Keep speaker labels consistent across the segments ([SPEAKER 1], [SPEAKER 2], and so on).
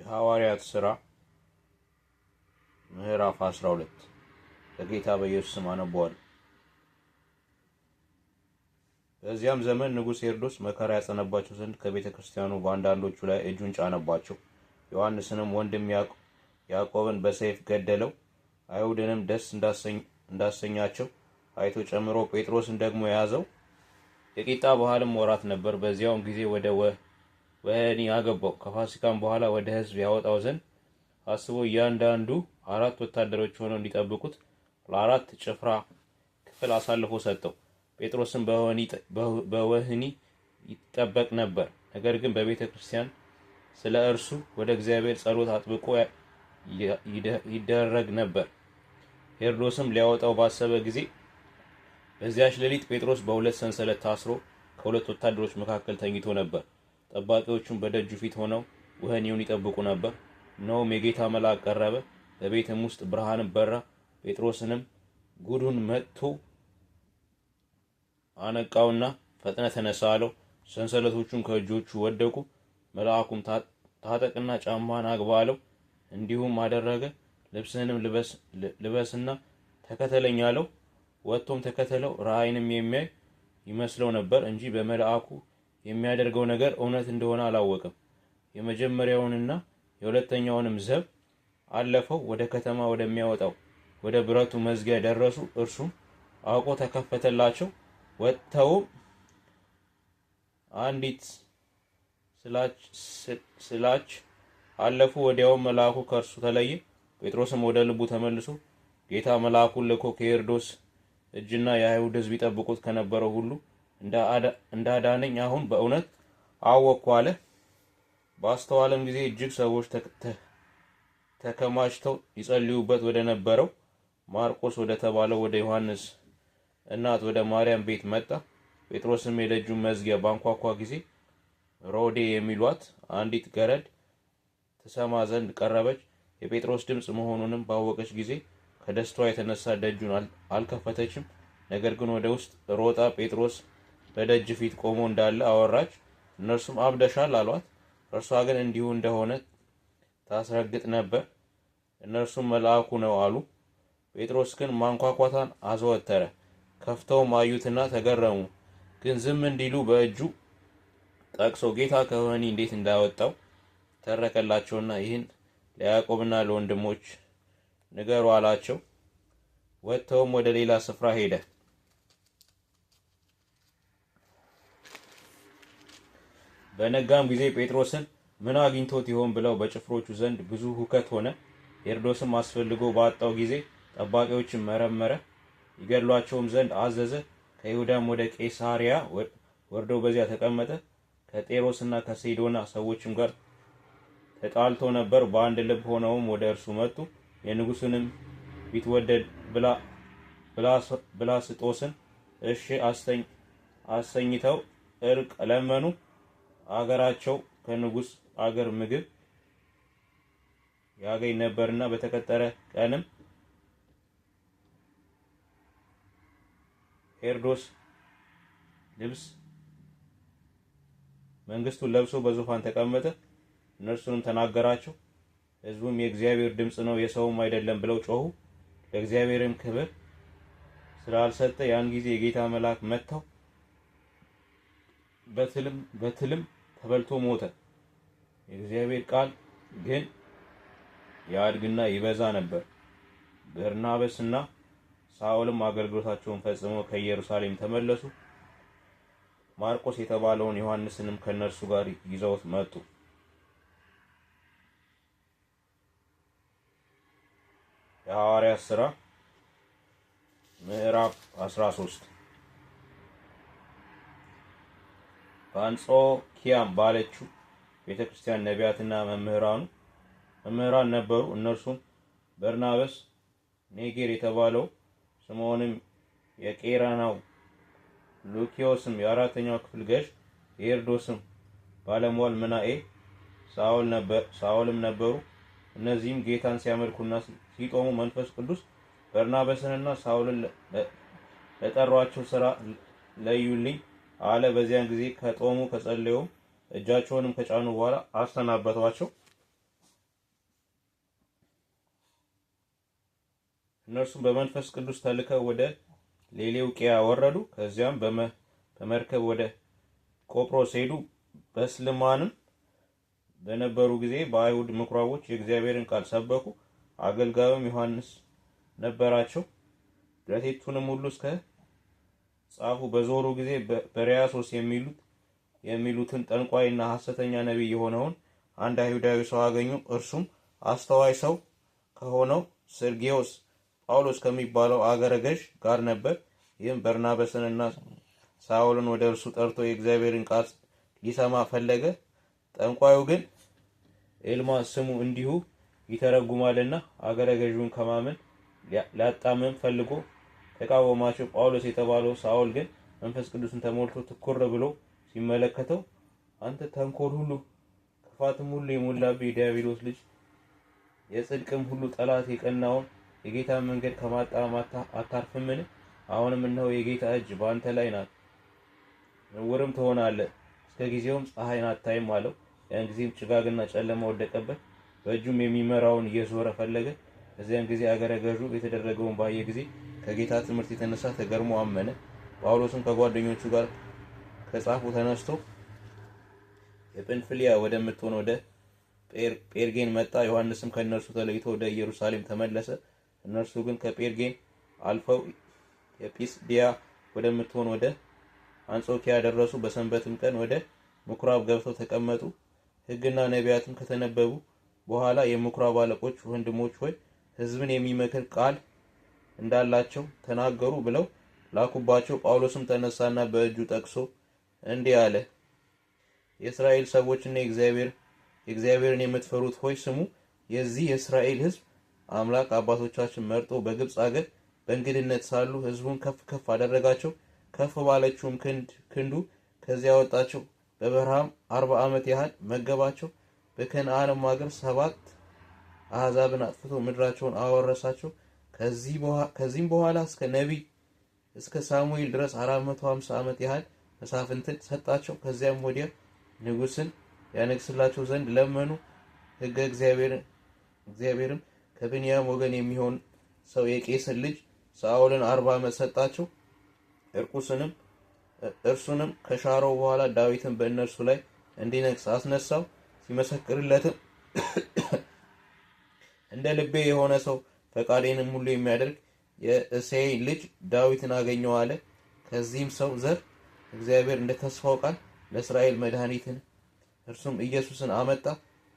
[SPEAKER 1] የሐዋርያት ሥራ ምዕራፍ 12 በጌታ በኢየሱስ ስም አነበዋለሁ። በዚያም ዘመን ንጉሥ ሄሮድስ መከራ ያጸነባቸው ዘንድ ከቤተ ክርስቲያኑ በአንዳንዶቹ ላይ እጁን ጫነባቸው። ዮሐንስንም ወንድም ያዕቆብን በሰይፍ ገደለው። አይሁድንም ደስ እንዳሰኛቸው አይቶ ጨምሮ ጴጥሮስን ደግሞ ያዘው። የቂጣ በዓልም ወራት ነበር። በዚያውም ጊዜ ወደ ወህኒ አገባው። ከፋሲካም በኋላ ወደ ሕዝብ ያወጣው ዘንድ አስቦ እያንዳንዱ 4 ወታደሮች ሆነው እንዲጠብቁት ለአራት ጭፍራ ክፍል አሳልፎ ሰጠው። ጴጥሮስም በወህኒ ይጠበቅ ነበር። ነገር ግን በቤተ ክርስቲያን ስለ እርሱ ወደ እግዚአብሔር ጸሎት አጥብቆ ይደረግ ነበር። ሄሮድስም ሊያወጣው ባሰበ ጊዜ በዚያች ሌሊት ጴጥሮስ በሁለት ሰንሰለት ታስሮ ከሁለት ወታደሮች መካከል ተኝቶ ነበር። ጠባቂዎቹም በደጁ ፊት ሆነው ወህኒውን ይጠብቁ ነበር። እነሆም የጌታ መልአክ ቀረበ፣ በቤትም ውስጥ ብርሃንም በራ። ጴጥሮስንም ጉዱን መጥቶ አነቃውና ፈጥነ ተነሳ አለው። ሰንሰለቶቹም ከእጆቹ ወደቁ። መልአኩም ታጠቅና ጫማን አግባ አለው። እንዲሁም አደረገ። ልብስህንም ልበስና ተከተለኝ አለው። ወጥቶም ተከተለው። ራእይንም የሚያይ ይመስለው ነበር እንጂ በመልአኩ የሚያደርገው ነገር እውነት እንደሆነ አላወቀም። የመጀመሪያውንና የሁለተኛውንም ዘብ አለፈው። ወደ ከተማ ወደሚያወጣው ወደ ብረቱ መዝጊያ ደረሱ። እርሱም አውቆ ተከፈተላቸው። ወጥተውም አንዲት ስላች አለፉ። ወዲያውም መልአኩ ከእርሱ ተለየ። ጴጥሮስም ወደ ልቡ ተመልሶ ጌታ መልአኩን ልኮ ከሄሮድስ እጅና የአይሁድ ሕዝብ ይጠብቁት ከነበረው ሁሉ እንዳዳነኝ አሁን በእውነት አወቅኩ አለ። ባስተዋለም ጊዜ እጅግ ሰዎች ተከማችተው ይጸልዩበት ወደ ነበረው ማርቆስ ወደ ተባለው ወደ ዮሐንስ እናት ወደ ማርያም ቤት መጣ። ጴጥሮስም የደጁን መዝጊያ ባንኳኳ ጊዜ ሮዴ የሚሏት አንዲት ገረድ ትሰማ ዘንድ ቀረበች። የጴጥሮስ ድምፅ መሆኑንም ባወቀች ጊዜ ከደስታዋ የተነሳ ደጁን አልከፈተችም። ነገር ግን ወደ ውስጥ ሮጣ ጴጥሮስ በደጅ ፊት ቆሞ እንዳለ አወራች። እነርሱም አብደሻል አሏት። እርሷ ግን እንዲሁ እንደሆነ ታስረግጥ ነበር። እነርሱም መልአኩ ነው አሉ። ጴጥሮስ ግን ማንኳኳቷን አዘወተረ። ከፍተውም አዩትና ተገረሙ። ግን ዝም እንዲሉ በእጁ ጠቅሶ ጌታ ከወህኒ እንዴት እንዳወጣው ተረከላቸውና ይህን ለያዕቆብና ለወንድሞች ንገሩ አላቸው። ወጥተውም ወደ ሌላ ስፍራ ሄደ። በነጋም ጊዜ ጴጥሮስን ምን አግኝቶት ይሆን ብለው በጭፍሮቹ ዘንድ ብዙ ሁከት ሆነ። ሄሮድስም አስፈልጎ ባጣው ጊዜ ጠባቂዎችን መረመረ፣ ይገድሏቸውም ዘንድ አዘዘ። ከይሁዳም ወደ ቄሳሪያ ወርደው በዚያ ተቀመጠ። ከጤሮስና ከሲዶና ሰዎችም ጋር ተጣልቶ ነበር። በአንድ ልብ ሆነውም ወደ እርሱ መጡ። የንጉሥንም ቢትወደድ ብላስጦስን እሺ አሰኝተው እርቅ ለመኑ። አገራቸው ከንጉሥ አገር ምግብ ያገኝ ነበርና በተቀጠረ ቀንም ሄሮድስ ልብስ መንግስቱን ለብሶ በዙፋን ተቀመጠ። እነርሱንም ተናገራቸው። ሕዝቡም የእግዚአብሔር ድምፅ ነው የሰውም አይደለም ብለው ጮሁ። ለእግዚአብሔርም ክብር ስላልሰጠ ያን ጊዜ የጌታ መልአክ መታው፣ በትልም ተበልቶ ሞተ። የእግዚአብሔር ቃል ግን ያድግና ይበዛ ነበር። በርናባስና ሳኦልም አገልግሎታቸውን ፈጽመው ከኢየሩሳሌም ተመለሱ። ማርቆስ የተባለውን ዮሐንስንም ከነርሱ ጋር ይዘውት መጡ። የሐዋርያት ሥራ ምዕራፍ 13 በአንጾኪያም ባለችው ቤተክርስቲያን ነቢያትና መምህራን ነበሩ። እነርሱም በርናባስ፣ ኔጌር የተባለው ስምዖንም፣ የቄራናው ሉኪዮስም፣ የአራተኛው ክፍል ገዥ የሄሮድስም ባለሟል ምናኤ፣ ሳኦልም ነበሩ። እነዚህም ጌታን ሲያመልኩና ሲጦሙ መንፈስ ቅዱስ በርናባስንና ሳኦልን ለጠሯቸው ሥራ ለዩልኝ አለ። በዚያን ጊዜ ከጦሙ ከጸለዩም እጃቸውንም ከጫኑ በኋላ አሰናበቷቸው። እነርሱም በመንፈስ ቅዱስ ተልከው ወደ ሌሌውቅያ ወረዱ። ከዚያም በመርከብ ወደ ቆጵሮስ ሄዱ። በስልማንም በነበሩ ጊዜ በአይሁድ ምኩራቦች የእግዚአብሔርን ቃል ሰበኩ። አገልጋዩም ዮሐንስ ነበራቸው። ደሴቱንም ሁሉ እስከ ጻፉ። በዞሩ ጊዜ በርያሶስ የሚሉትን ጠንቋይና ሐሰተኛ ነቢይ የሆነውን አንድ አይሁዳዊ ሰው አገኙ። እርሱም አስተዋይ ሰው ከሆነው ሰርጊዮስ ጳውሎስ ከሚባለው አገረ ገዥ ጋር ነበር። ይህም በርናባስንና ሳውልን ወደ እርሱ ጠርቶ የእግዚአብሔርን ቃል ሊሰማ ፈለገ። ጠንቋዩ ግን ኤልማስ ስሙ እንዲሁ ይተረጉማልና አገረ ገዡን ከማመን ሊያጣምም ፈልጎ ተቃወማቸው። ጳውሎስ የተባለው ሳውል ግን መንፈስ ቅዱስን ተሞልቶ ትኩር ብሎ ሲመለከተው አንተ ተንኮል ሁሉ ክፋትም ሁሉ የሞላብህ የዲያብሎስ ልጅ፣ የጽድቅም ሁሉ ጠላት የቀናውን የጌታን መንገድ ከማጣመም አታርፍምን? አሁንም እነሆ የጌታ እጅ በአንተ ላይ ናት፣ ዕውርም ትሆናለህ፣ እስከ ጊዜውም ፀሐይን አታይም አለው። ያን ጊዜም ጭጋግና ጨለማ ወደቀበት፣ በእጁም የሚመራውን እየዞረ ፈለገ። በዚያን ጊዜ አገረ ገዡ የተደረገውን ባየ ጊዜ ከጌታ ትምህርት የተነሳ ተገርሞ አመነ። ጳውሎስም ከጓደኞቹ ጋር ከጻፉ ተነስቶ የጵንፍልያ ወደምትሆን ወደ ጴርጌን መጣ። ዮሐንስም ከእነርሱ ተለይቶ ወደ ኢየሩሳሌም ተመለሰ። እነርሱ ግን ከጴርጌን አልፈው የጲስድያ ወደምትሆን ወደ አንጾኪያ ደረሱ። በሰንበትም ቀን ወደ ምኩራብ ገብተው ተቀመጡ። ሕግና ነቢያትም ከተነበቡ በኋላ የምኩራብ አለቆች ወንድሞች ሆይ ሕዝብን የሚመክር ቃል እንዳላቸው ተናገሩ ብለው ላኩባቸው። ጳውሎስም ተነሳና በእጁ ጠቅሶ እንዲህ አለ። የእስራኤል ሰዎችና የእግዚአብሔርን የምትፈሩት ሆይ ስሙ። የዚህ የእስራኤል ሕዝብ አምላክ አባቶቻችን መርጦ በግብፅ አገር በእንግድነት ሳሉ ሕዝቡን ከፍ ከፍ አደረጋቸው። ከፍ ባለችውም ክንዱ ከዚያ ወጣቸው። በበረሃም 40 ዓመት ያህል መገባቸው። በከነዓንም አገር 7 አሕዛብን አጥፍቶ ምድራቸውን አወረሳቸው። ከዚህም በኋላ እስከ ነቢይ እስከ ሳሙኤል ድረስ 450 ዓመት ያህል መሳፍንትን ሰጣቸው። ከዚያም ወዲያ ንጉሥን ያነግስላቸው ዘንድ ለመኑ። ሕገ እግዚአብሔርም ከብንያም ወገን የሚሆን ሰው የቄስን ልጅ ሳኦልን 40 ዓመት ሰጣቸው። እርሱንም ከሻረው በኋላ ዳዊትን በእነርሱ ላይ እንዲነግስ አስነሳው። ሲመሰክርለትም እንደ ልቤ የሆነ ሰው ፈቃዴንም ሁሉ የሚያደርግ የእሴይ ልጅ ዳዊትን አገኘው አለ። ከዚህም ሰው ዘር እግዚአብሔር እንደ ተስፋው ቃል ለእስራኤል መድኃኒትን እርሱም ኢየሱስን አመጣ።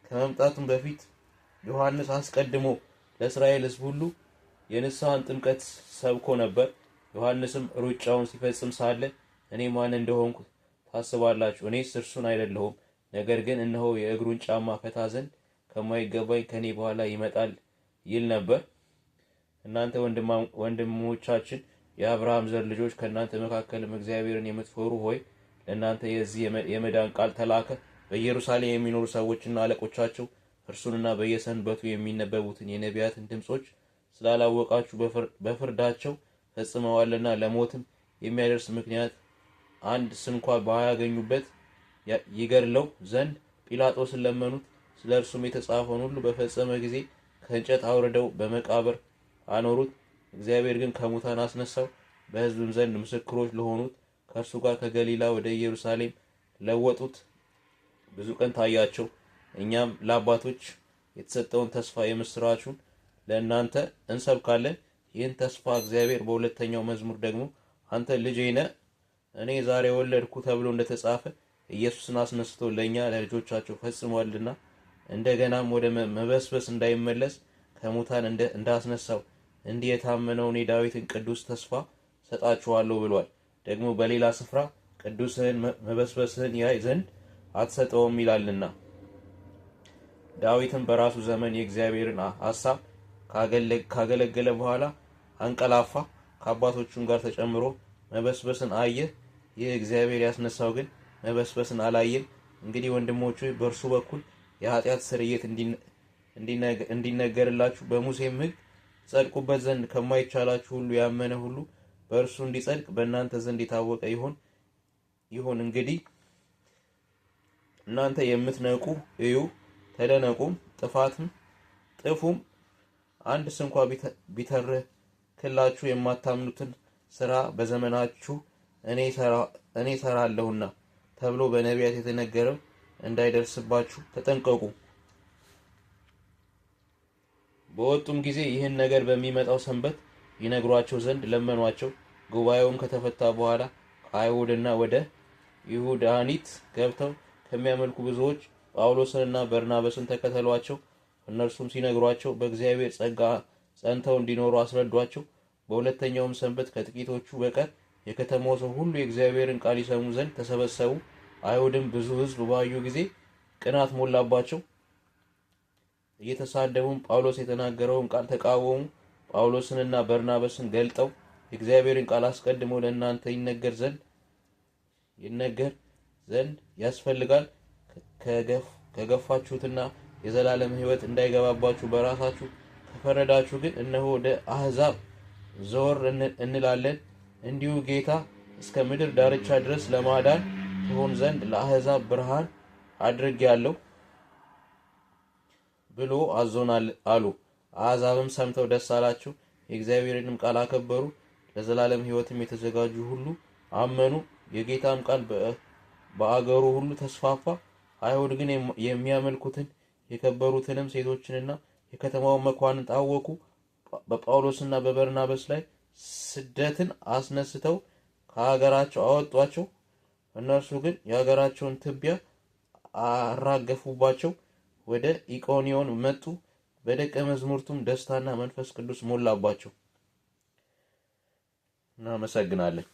[SPEAKER 1] ከመምጣቱም በፊት ዮሐንስ አስቀድሞ ለእስራኤል ሕዝብ ሁሉ የንስሐን ጥምቀት ሰብኮ ነበር። ዮሐንስም ሩጫውን ሲፈጽም ሳለ እኔ ማን እንደሆንኩ ታስባላችሁ? እኔስ እርሱን አይደለሁም። ነገር ግን እነሆ የእግሩን ጫማ ፈታ ዘንድ ከማይገባኝ ከኔ በኋላ ይመጣል ይል ነበር። እናንተ ወንድሞቻችን የአብርሃም ዘር ልጆች ከእናንተ መካከልም እግዚአብሔርን የምትፈሩ ሆይ ለእናንተ የዚህ የመዳን ቃል ተላከ። በኢየሩሳሌም የሚኖሩ ሰዎችና አለቆቻቸው እርሱንና በየሰንበቱ የሚነበቡትን የነቢያትን ድምጾች ስላላወቃችሁ በፍርዳቸው ፈጽመዋልና ለሞትም የሚያደርስ ምክንያት አንድ ስንኳ ባያገኙበት ይገድለው ዘንድ ጲላጦስን ለመኑት። ስለ እርሱም የተጻፈውን ሁሉ በፈጸመ ጊዜ ከእንጨት አውርደው በመቃብር አኖሩት። እግዚአብሔር ግን ከሙታን አስነሳው። በሕዝብም ዘንድ ምስክሮች ለሆኑት ከእርሱ ጋር ከገሊላ ወደ ኢየሩሳሌም ለወጡት። ብዙ ቀን ታያቸው። እኛም ለአባቶች የተሰጠውን ተስፋ የምስራቹን ለእናንተ እንሰብካለን። ይህን ተስፋ እግዚአብሔር በሁለተኛው መዝሙር ደግሞ አንተ ልጄ ነህ፣ እኔ ዛሬ ወለድኩ ተብሎ እንደተጻፈ ኢየሱስን አስነስቶ ለእኛ ለልጆቻቸው ፈጽሟልና እንደገናም ወደ መበስበስ እንዳይመለስ ከሙታን እንዳስነሳው እንዲህ የታመነውን የዳዊትን ቅዱስ ተስፋ ሰጣችኋለሁ ብሏል። ደግሞ በሌላ ስፍራ ቅዱስህን መበስበስህን ያይ ዘንድ አትሰጠውም ይላልና። ዳዊትም በራሱ ዘመን የእግዚአብሔርን ሐሳብ ካገለገለ በኋላ አንቀላፋ፣ ከአባቶቹም ጋር ተጨምሮ መበስበስን አየ። ይህ እግዚአብሔር ያስነሳው ግን መበስበስን አላየም። እንግዲህ ወንድሞች ሆይ በእርሱ በኩል የኃጢአት ስርየት እንዲነገርላችሁ በሙሴም ሕግ ጸድቁበት ዘንድ ከማይቻላችሁ ሁሉ ያመነ ሁሉ በእርሱ እንዲጸድቅ በእናንተ ዘንድ የታወቀ ይሁን። እንግዲህ እናንተ የምትነቁ እዩ፣ ተደነቁም፣ ጥፉም። አንድ ስንኳ ክላችሁ የማታምኑትን ስራ በዘመናችሁ እኔ ሰራለሁና ተብሎ በነቢያት የተነገረው እንዳይደርስባችሁ ተጠንቀቁ። በወጡም ጊዜ ይህን ነገር በሚመጣው ሰንበት ይነግሯቸው ዘንድ ለመኗቸው። ጉባኤውም ከተፈታ በኋላ ከአይሁድና ወደ ይሁዳኒት ገብተው ከሚያመልኩ ብዙዎች ጳውሎስንና በርናባስን ተከተሏቸው። እነርሱም ሲነግሯቸው በእግዚአብሔር ጸጋ ጸንተው እንዲኖሩ አስረዷቸው። በሁለተኛውም ሰንበት ከጥቂቶቹ በቀር የከተማው ሰው ሁሉ የእግዚአብሔርን ቃል ይሰሙ ዘንድ ተሰበሰቡ። አይሁድም ብዙ ሕዝብ ባዩ ጊዜ ቅናት ሞላባቸው። እየተሳደቡም ጳውሎስ የተናገረውን ቃል ተቃወሙ። ጳውሎስንና በርናባስን ገልጠው የእግዚአብሔርን ቃል አስቀድሞ ለእናንተ ይነገር ዘንድ ያስፈልጋል። ከገፋችሁትና የዘላለም ሕይወት እንዳይገባባችሁ በራሳችሁ ከፈረዳችሁ ግን እነሆ ወደ አሕዛብ ዘወር እንላለን። እንዲሁ ጌታ እስከ ምድር ዳርቻ ድረስ ለማዳን ትሆን ዘንድ ለአሕዛብ ብርሃን አድርጌአለሁ ብሎ አዞናል አሉ። አሕዛብም ሰምተው ደስ አላቸው፣ የእግዚአብሔርንም ቃል አከበሩ። ለዘላለም ሕይወትም የተዘጋጁ ሁሉ አመኑ። የጌታም ቃል በአገሩ ሁሉ ተስፋፋ። አይሁድ ግን የሚያመልኩትን የከበሩትንም ሴቶችንና የከተማውን መኳንንት አወቁ። በጳውሎስና በበርናባስ ላይ ስደትን አስነስተው ከሀገራቸው አወጧቸው። እነርሱ ግን የሀገራቸውን ትቢያ አራገፉባቸው። ወደ ኢቆንዮን መጡ። በደቀ መዝሙርቱም ደስታና መንፈስ ቅዱስ ሞላባቸው። እናመሰግናለን።